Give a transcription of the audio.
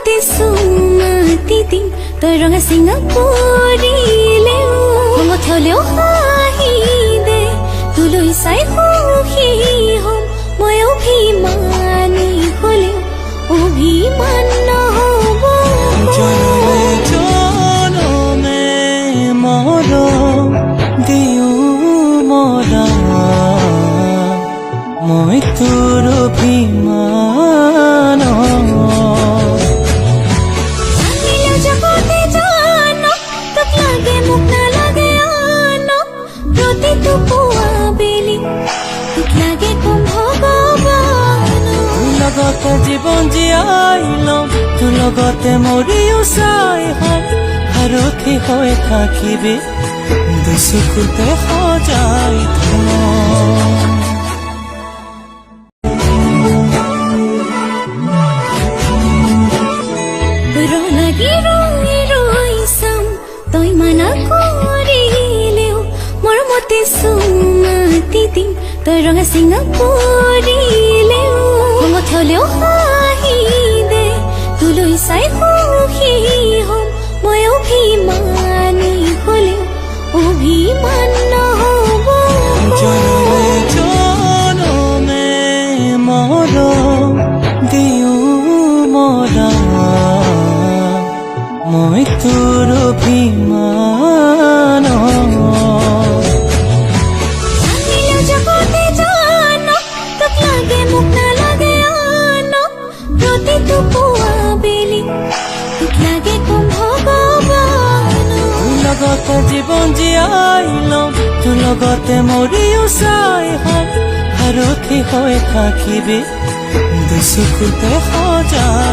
মৰমতে চুমাতি দিম তই ৰঙা চিঙা পৰিলেও খঙত হ'লেও হাঁহি দে তোলৈ চাই সুখী হ'ম মই অভিমানী হ'লেও অভিমান নহ'ব জনমে মৰম দিও মৰম মই তোৰ অভিমান জগতে জান তোক লাগে মোক নালাগে আন প্ৰতিটো পুৱা বেলি তোক লাগে কম ভগৱান তোৰ লগতে জীৱন জীয়াই ল'ম তোৰ লগতে মৰিও চাই হ'ম সাৰথি হৈ থাকিবি দুচকুতে সজাই থ'ম লাগি ৰৈ ৰৈ চাম তই মানা কৰিলেও মৰমতে চুমাতি দিম তই ৰঙা চিঙা পৰিলেও খঙত হ'লেও হাঁহি দে তোলৈ চাই সুখী হ'ম মই অভিমানী হ'লেও অভিমান নহ'ব জনমে মৰম দিও মৰম মই তোৰ অভিমান জগতে জান তোক লাগে মোক নালাগে আন প্ৰতিটো পুৱা বেলি তোক লাগে কম ভগৱান তোৰ লগতে জীৱন জীয়াই ল'ম তোৰ লগতে মৰিও চাই হ'ম সাৰথি হৈ থাকিবি দুচকুতে সজাই